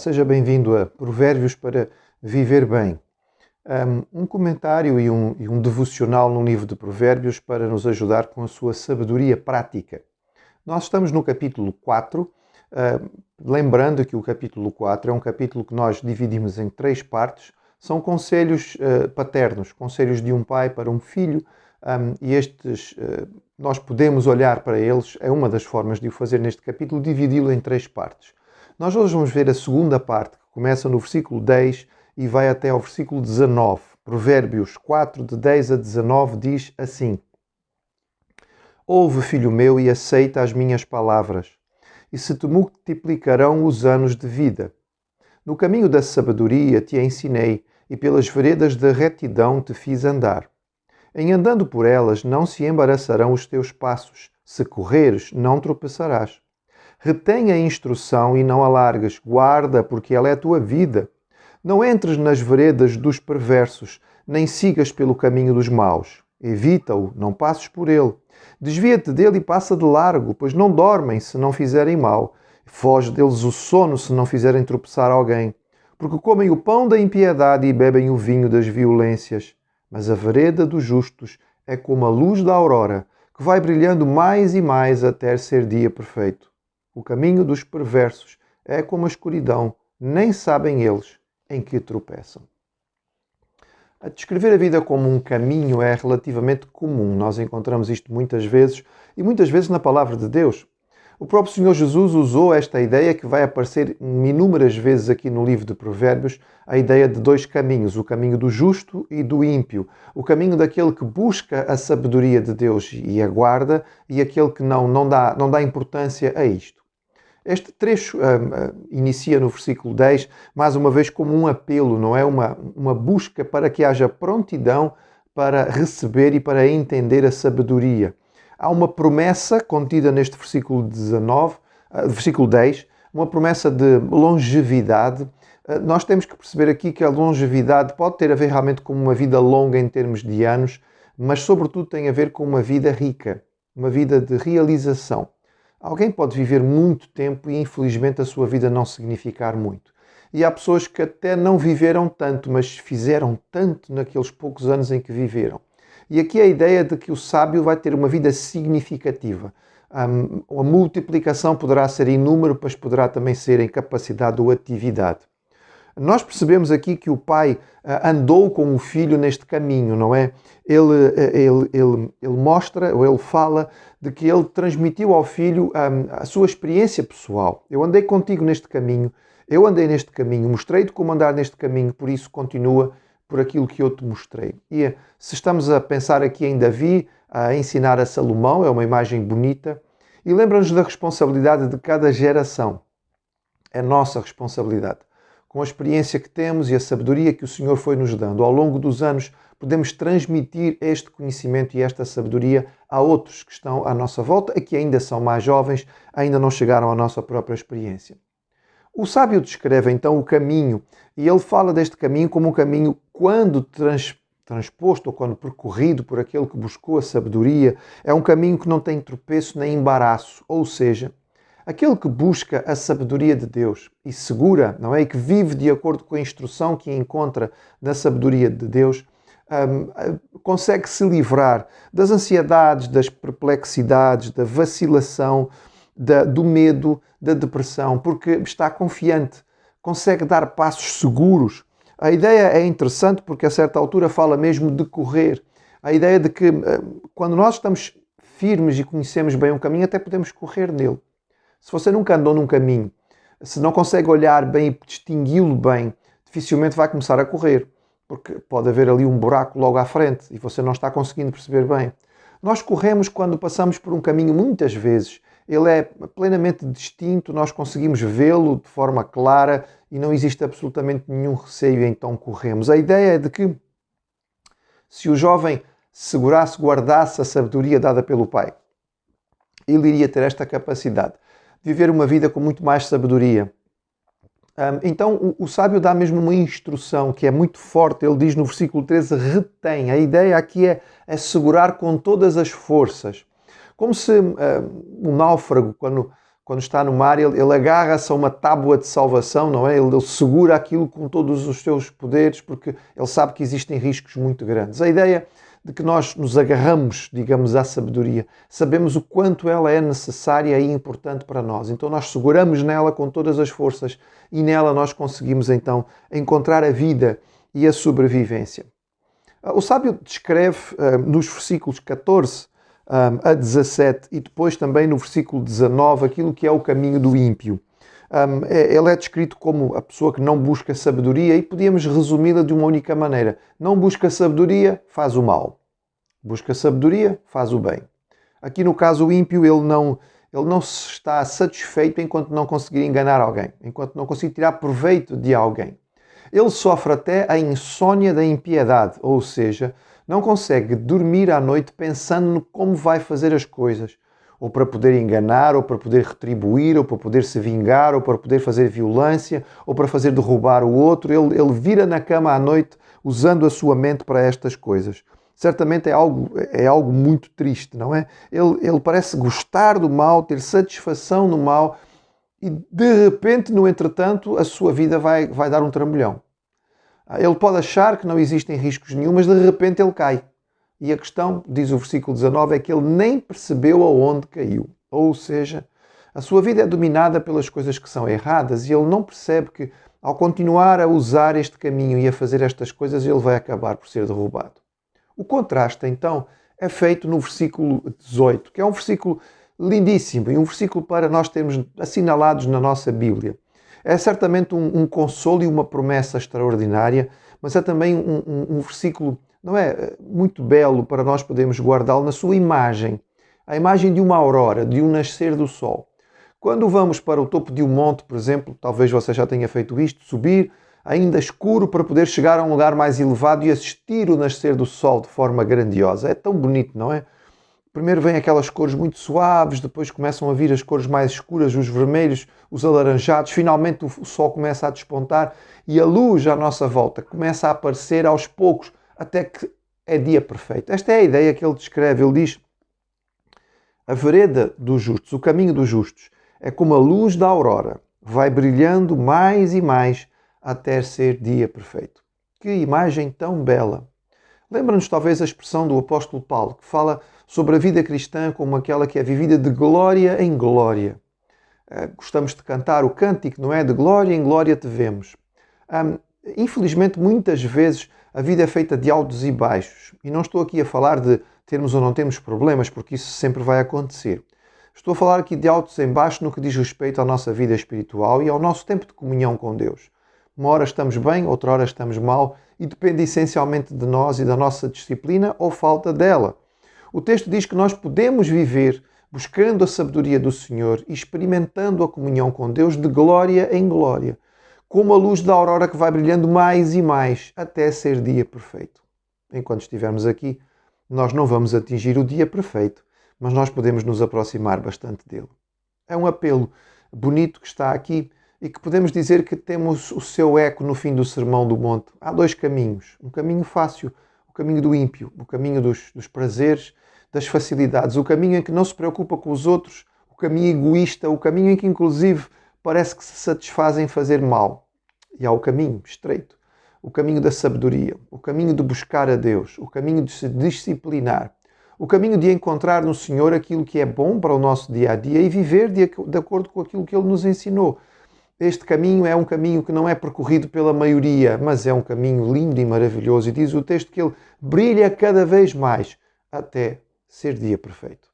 seja bem-vindo a Provérbios para Viver Bem. Um comentário e um devocional no livro de Provérbios para nos ajudar com a sua sabedoria prática. Nós estamos no capítulo 4, lembrando que o capítulo 4 é um capítulo que nós dividimos em 3 partes. São conselhos paternos, conselhos de um pai para um filho, e estes nós podemos olhar para eles, é uma das formas de o fazer neste capítulo, dividi-lo em 3 partes. Nós hoje vamos ver a segunda parte, que começa no versículo 10 e vai até ao versículo 19. Provérbios 4, de 10 a 19, diz assim: Ouve, filho meu, e aceita as minhas palavras, e se te multiplicarão os anos de vida. No caminho da sabedoria te ensinei, e pelas veredas da retidão te fiz andar. Em andando por elas não se embaraçarão os teus passos, se correres não tropeçarás. Retém a instrução e não a largues, guarda, porque ela é a tua vida. Não entres nas veredas dos perversos, nem sigas pelo caminho dos maus. Evita-o, não passes por ele. Desvia-te dele e passa de largo, pois não dormem se não fizerem mal. Foge deles o sono se não fizerem tropeçar alguém. Porque comem o pão da impiedade e bebem o vinho das violências. Mas a vereda dos justos é como a luz da aurora, que vai brilhando mais e mais até ser dia perfeito. O caminho dos perversos é como a escuridão, nem sabem eles em que tropeçam. A descrever a vida como um caminho é relativamente comum. Nós encontramos isto muitas vezes, e muitas vezes na palavra de Deus. O próprio Senhor Jesus usou esta ideia que vai aparecer inúmeras vezes aqui no livro de Provérbios, a ideia de 2 caminhos, o caminho do justo e do ímpio, o caminho daquele que busca a sabedoria de Deus e a guarda, e aquele que não dá importância a isto. Este trecho inicia no versículo 10, mais uma vez como um apelo, não é? Uma busca para que haja prontidão para receber e para entender a sabedoria. Há uma promessa contida neste versículo 10, uma promessa de longevidade. Nós temos que perceber aqui que a longevidade pode ter a ver realmente com uma vida longa em termos de anos, mas sobretudo tem a ver com uma vida rica, uma vida de realização. Alguém pode viver muito tempo e infelizmente a sua vida não significar muito. E há pessoas que até não viveram tanto, mas fizeram tanto naqueles poucos anos em que viveram. E aqui a ideia de que o sábio vai ter uma vida significativa. A multiplicação poderá ser em número, mas poderá também ser em capacidade ou atividade. Nós percebemos aqui que o pai andou com o filho neste caminho, não é? Ele mostra, ou ele fala, de que ele transmitiu ao filho a sua experiência pessoal. Eu andei contigo neste caminho, eu andei neste caminho, mostrei-te como andar neste caminho, por isso continua por aquilo que eu te mostrei. E se estamos a pensar aqui em Davi, a ensinar a Salomão, é uma imagem bonita, e lembra-nos da responsabilidade de cada geração. É nossa responsabilidade. Com a experiência que temos e a sabedoria que o Senhor foi nos dando ao longo dos anos, podemos transmitir este conhecimento e esta sabedoria a outros que estão à nossa volta e que ainda são mais jovens, ainda não chegaram à nossa própria experiência. O sábio descreve então o caminho, e ele fala deste caminho como um caminho quando transposto ou quando percorrido por aquele que buscou a sabedoria, é um caminho que não tem tropeço nem embaraço, ou seja, aquele que busca a sabedoria de Deus e segura, não é? E que vive de acordo com a instrução que encontra na sabedoria de Deus, consegue se livrar das ansiedades, das perplexidades, da vacilação, do medo, da depressão, porque está confiante, consegue dar passos seguros. A ideia é interessante porque a certa altura fala mesmo de correr. A ideia de que quando nós estamos firmes e conhecemos bem um caminho, até podemos correr nele. Se você nunca andou num caminho, se não consegue olhar bem e distingui-lo bem, dificilmente vai começar a correr, porque pode haver ali um buraco logo à frente e você não está conseguindo perceber bem. Nós corremos quando passamos por um caminho muitas vezes. Ele é plenamente distinto, nós conseguimos vê-lo de forma clara e não existe absolutamente nenhum receio, então corremos. A ideia é de que se o jovem segurasse, guardasse a sabedoria dada pelo pai, ele iria ter esta capacidade de viver uma vida com muito mais sabedoria. Então o sábio dá mesmo uma instrução que é muito forte. Ele diz no versículo 13, retém. A ideia aqui é segurar com todas as forças. Como se um náufrago, quando quando está no mar, ele agarra-se a uma tábua de salvação, não é? Ele segura aquilo com todos os seus poderes, porque ele sabe que existem riscos muito grandes. A ideia de que nós nos agarramos, digamos, à sabedoria, sabemos o quanto ela é necessária e importante para nós. Então nós seguramos nela com todas as forças e nela nós conseguimos então encontrar a vida e a sobrevivência. O sábio descreve nos versículos 14 a 17 e depois também no versículo 19 aquilo que é o caminho do ímpio. Ele é descrito como a pessoa que não busca sabedoria e podíamos resumi-la de uma única maneira. Não busca sabedoria, faz o mal. Busca sabedoria, faz o bem. Aqui no caso o ímpio, ele não está satisfeito enquanto não conseguir enganar alguém, enquanto não conseguir tirar proveito de alguém. Ele sofre até a insônia da impiedade, ou seja, não consegue dormir à noite pensando no como vai fazer as coisas, ou para poder enganar, ou para poder retribuir, ou para poder se vingar, ou para poder fazer violência, ou para fazer derrubar o outro. Ele vira na cama à noite usando a sua mente para estas coisas. Certamente é algo muito triste, não é? Ele parece gostar do mal, ter satisfação no mal, e de repente, no entretanto, a sua vida vai dar um trambolhão. Ele pode achar que não existem riscos nenhum, mas de repente ele cai. E a questão, diz o versículo 19, é que ele nem percebeu aonde caiu. Ou seja, a sua vida é dominada pelas coisas que são erradas e ele não percebe que, ao continuar a usar este caminho e a fazer estas coisas, ele vai acabar por ser derrubado. O contraste, então, é feito no versículo 18, que é um versículo lindíssimo e um versículo para nós termos assinalados na nossa Bíblia. É certamente um consolo e uma promessa extraordinária, mas é também um versículo, não é, muito belo para nós podermos guardá-lo na sua imagem. A imagem de uma aurora, de um nascer do sol. Quando vamos para o topo de um monte, por exemplo, talvez você já tenha feito isto, subir ainda escuro para poder chegar a um lugar mais elevado e assistir o nascer do sol de forma grandiosa. É tão bonito, não é? Primeiro vêm aquelas cores muito suaves, depois começam a vir as cores mais escuras, os vermelhos, os alaranjados, finalmente o sol começa a despontar e a luz à nossa volta começa a aparecer aos poucos, até que é dia perfeito. Esta é a ideia que ele descreve. Ele diz: a vereda dos justos, o caminho dos justos, é como a luz da aurora, vai brilhando mais e mais até ser dia perfeito. Que imagem tão bela! Lembra-nos talvez a expressão do apóstolo Paulo, que fala sobre a vida cristã como aquela que é vivida de glória em glória. Gostamos de cantar o cântico, não é? De glória em glória te vemos. Infelizmente, muitas vezes, a vida é feita de altos e baixos. E não estou aqui a falar de termos ou não termos problemas, porque isso sempre vai acontecer. Estou a falar aqui de altos e baixos no que diz respeito à nossa vida espiritual e ao nosso tempo de comunhão com Deus. Uma hora estamos bem, outra hora estamos mal, e depende essencialmente de nós e da nossa disciplina ou falta dela. O texto diz que nós podemos viver buscando a sabedoria do Senhor e experimentando a comunhão com Deus de glória em glória, como a luz da aurora que vai brilhando mais e mais até ser dia perfeito. Enquanto estivermos aqui, nós não vamos atingir o dia perfeito, mas nós podemos nos aproximar bastante dele. É um apelo bonito que está aqui e que podemos dizer que temos o seu eco no fim do Sermão do Monte. Há dois caminhos. Um caminho fácil, o caminho do ímpio, o caminho dos prazeres, das facilidades, o caminho em que não se preocupa com os outros, o caminho egoísta, o caminho em que inclusive parece que se satisfaz em fazer mal. E há o caminho estreito, o caminho da sabedoria, o caminho de buscar a Deus, o caminho de se disciplinar, o caminho de encontrar no Senhor aquilo que é bom para o nosso dia-a-dia e viver de acordo com aquilo que Ele nos ensinou. Este caminho é um caminho que não é percorrido pela maioria, mas é um caminho lindo e maravilhoso. E diz o texto que ele brilha cada vez mais até ser dia perfeito.